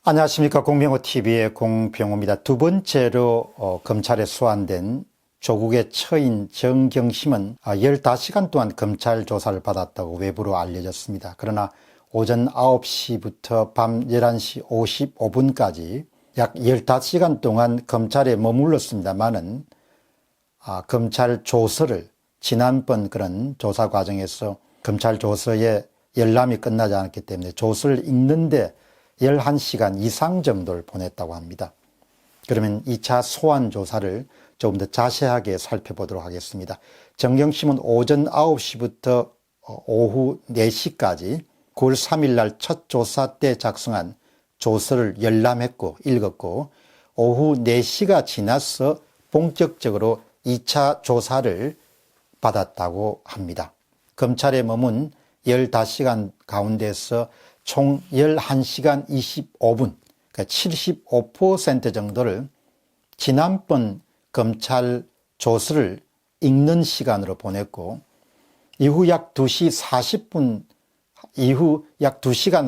안녕하십니까. 공병호TV의 공병호입니다. 두 번째로 검찰에 소환된 조국의 처인 정경심은 15시간 동안 검찰 조사를 받았다고 외부로 알려졌습니다. 그러나 오전 9시부터 밤 11시 55분까지 약 15시간 동안 검찰에 머물렀습니다만은 검찰 조서를 지난번 그런 조사 과정에서 검찰 조서에 열람이 끝나지 않았기 때문에 조서를 읽는데 11시간 이상 정도를 보냈다고 합니다. 그러면 2차 소환 조사를 조금 더 자세하게 살펴보도록 하겠습니다. 정경심은 오전 9시부터 오후 4시까지 9월 3일 날 첫 조사 때 작성한 조서를 열람했고 읽었고 오후 4시가 지나서 본격적으로 2차 조사를 받았다고 합니다. 검찰에 머문 15시간 가운데서 총 11시간 25분, 그러니까 75% 정도를 지난번 검찰 조서를 읽는 시간으로 보냈고, 이후 약 2시간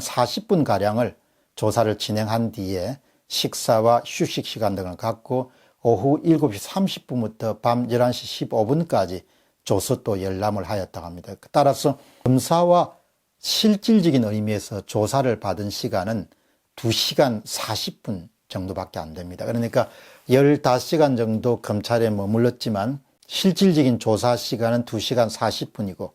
40분가량을 조사를 진행한 뒤에 식사와 휴식 시간 등을 갖고 오후 7시 30분부터 밤 11시 15분까지 조서 또 열람을 하였다고 합니다. 따라서 검사와 실질적인 의미에서 조사를 받은 시간은 2시간 40분 정도밖에 안 됩니다. 그러니까 15시간 정도 검찰에 머물렀지만 실질적인 조사 시간은 2시간 40분이고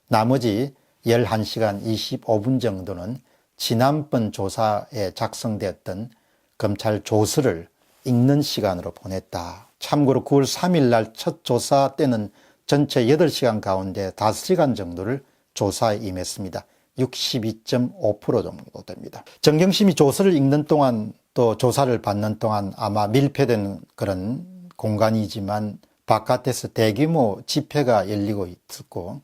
나머지 11시간 25분 정도는 지난번 조사에 작성되었던 검찰 조서를 읽는 시간으로 보냈다. 참고로 9월 3일 날 첫 조사 때는 전체 8시간 가운데 5시간 정도를 조사에 임했습니다. 62.5% 정도 됩니다. 정경심이 조서를 읽는 동안 또 조사를 받는 동안 아마 밀폐된 그런 공간이지만 바깥에서 대규모 집회가 열리고 있었고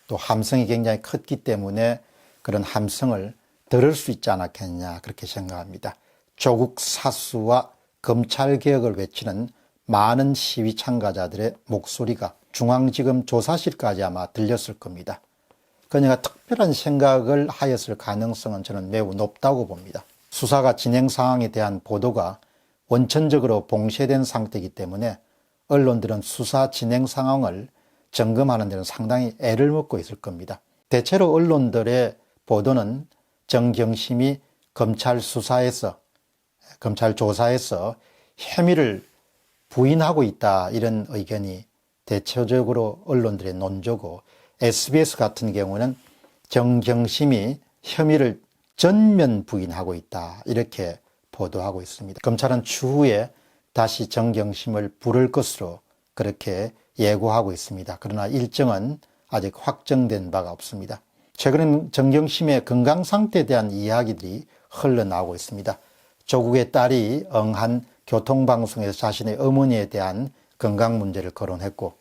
또 함성이 굉장히 컸기 때문에 그런 함성을 들을 수 있지 않았겠냐 그렇게 생각합니다. 조국 사수와 검찰개혁을 외치는 많은 시위 참가자들의 목소리가 중앙지검 조사실까지 아마 들렸을 겁니다. 그녀가 특별한 생각을 하였을 가능성은 저는 매우 높다고 봅니다. 수사가 진행 상황에 대한 보도가 원천적으로 봉쇄된 상태이기 때문에 언론들은 수사 진행 상황을 점검하는 데는 상당히 애를 먹고 있을 겁니다. 대체로 언론들의 보도는 정경심이 검찰 수사에서, 검찰 조사에서 혐의를 부인하고 있다 이런 의견이 대체적으로 언론들의 논조고 SBS 같은 경우는 정경심이 혐의를 전면 부인하고 있다 이렇게 보도하고 있습니다. 검찰은 추후에 다시 정경심을 부를 것으로 그렇게 예고하고 있습니다. 그러나 일정은 아직 확정된 바가 없습니다. 최근에는 정경심의 건강 상태에 대한 이야기들이 흘러나오고 있습니다. 조국의 딸이 응한 교통방송에서 자신의 어머니에 대한 건강 문제를 거론했고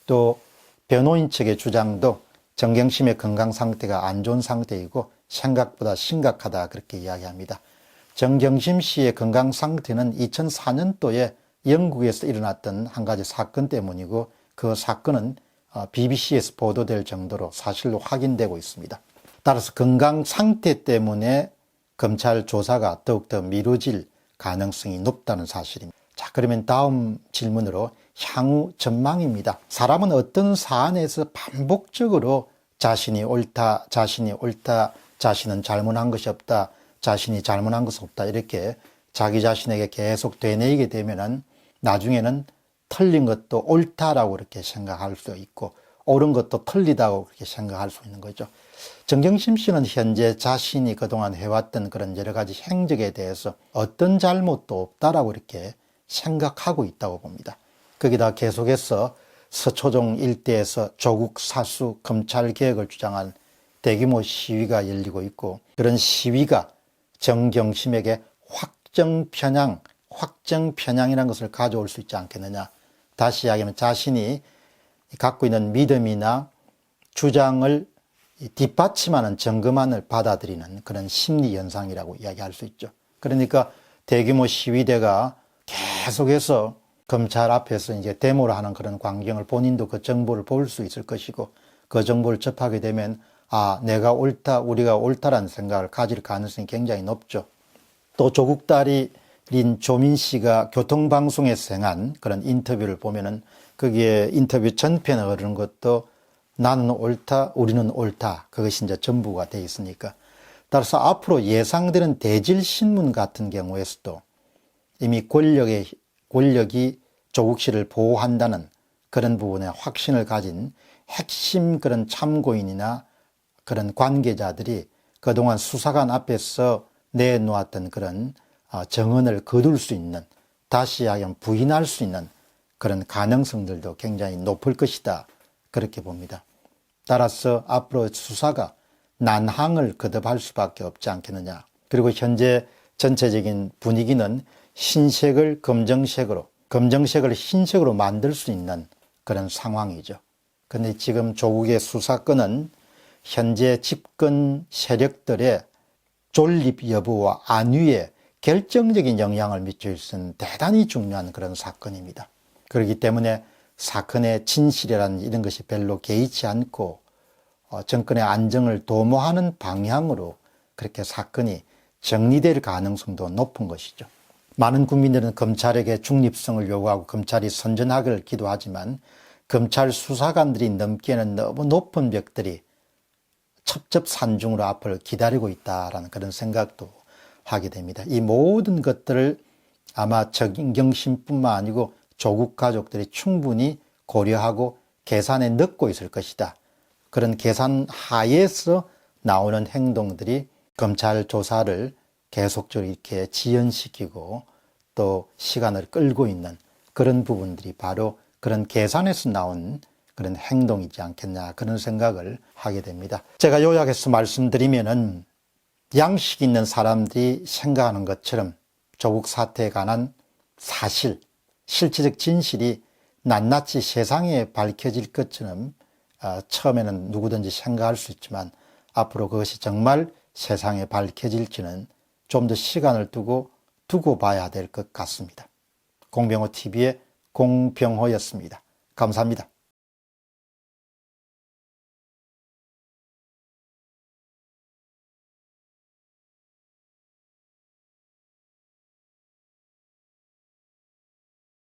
또 변호인 측의 주장도 정경심의 건강 상태가 안 좋은 상태이고 생각보다 심각하다 그렇게 이야기합니다. 정경심 씨의 건강 상태는 2004년도에 영국에서 일어났던 한 가지 사건 때문이고 그 사건은 BBC에서 보도될 정도로 사실로 확인되고 있습니다. 따라서 건강 상태 때문에 검찰 조사가 더욱더 미뤄질 가능성이 높다는 사실입니다. 자, 그러면 다음 질문으로 향후 전망입니다. 사람은 어떤 사안에서 반복적으로 자신이 옳다, 자신은 잘못한 것이 없다, 자신이 잘못한 것은 없다 이렇게 자기 자신에게 계속 되뇌이게 되면은 나중에는 틀린 것도 옳다라고 이렇게 생각할 수 있고 옳은 것도 틀리다고 그렇게 생각할 수 있는 거죠. 정경심 씨는 현재 자신이 그동안 해왔던 그런 여러 가지 행적에 대해서 어떤 잘못도 없다라고 이렇게 생각하고 있다고 봅니다. 거기다 계속해서 서초동 일대에서 조국 사수 검찰 개혁을 주장한 대규모 시위가 열리고 있고 그런 시위가 정경심에게 확정 편향이라는 것을 가져올 수 있지 않겠느냐. 다시 이야기하면 자신이 갖고 있는 믿음이나 주장을 뒷받침하는 증거만을 받아들이는 그런 심리 현상이라고 이야기할 수 있죠. 그러니까 대규모 시위대가 계속해서 검찰 앞에서 이제 데모를 하는 그런 광경을 본인도 그 정보를 볼 수 있을 것이고 그 정보를 접하게 되면 아, 내가 옳다, 우리가 옳다라는 생각을 가질 가능성이 굉장히 높죠. 또 조국 딸인 조민 씨가 교통방송에서 행한 그런 인터뷰를 보면은 거기에 인터뷰 전편에 그런 것도 나는 옳다, 우리는 옳다. 그것이 이제 전부가 되어 있으니까. 따라서 앞으로 예상되는 대질신문 같은 경우에서도 이미 권력이 조국 씨를 보호한다는 그런 부분에 확신을 가진 핵심 그런 참고인이나 그런 관계자들이 그동안 수사관 앞에서 내놓았던 그런 정언을 거둘 수 있는, 다시 하여 부인할 수 있는 그런 가능성들도 굉장히 높을 것이다. 그렇게 봅니다. 따라서 앞으로 수사가 난항을 거듭할 수밖에 없지 않겠느냐. 그리고 현재 전체적인 분위기는 흰색을 검정색으로, 검정색을 흰색으로 만들 수 있는 그런 상황이죠. 그런데 지금 조국의 수사권은 현재 집권 세력들의 존립 여부와 안위에 결정적인 영향을 미칠 수 있는 대단히 중요한 그런 사건입니다. 그렇기 때문에 사건의 진실이라는 이런 것이 별로 개의치 않고 정권의 안정을 도모하는 방향으로 그렇게 사건이 정리될 가능성도 높은 것이죠. 많은 국민들은 검찰에게 중립성을 요구하고 검찰이 선전하기를 기도하지만 검찰 수사관들이 넘기에는 너무 높은 벽들이 첩첩산중으로 앞을 기다리고 있다라는 그런 생각도 하게 됩니다. 이 모든 것들을 아마 정인경 씨뿐만 아니고 조국 가족들이 충분히 고려하고 계산에 넣고 있을 것이다. 그런 계산 하에서 나오는 행동들이 검찰 조사를 계속적으로 이렇게 지연시키고 또 시간을 끌고 있는 그런 부분들이 바로 그런 계산에서 나온 그런 행동이지 않겠냐, 그런 생각을 하게 됩니다. 제가 요약해서 말씀드리면은 양식 있는 사람들이 생각하는 것처럼 조국 사태에 관한 사실, 실질적 진실이 낱낱이 세상에 밝혀질 것처럼 처음에는 누구든지 생각할 수 있지만 앞으로 그것이 정말 세상에 밝혀질지는 좀 더 시간을 두고 봐야 될 것 같습니다. 공병호 TV의 공병호였습니다. 감사합니다.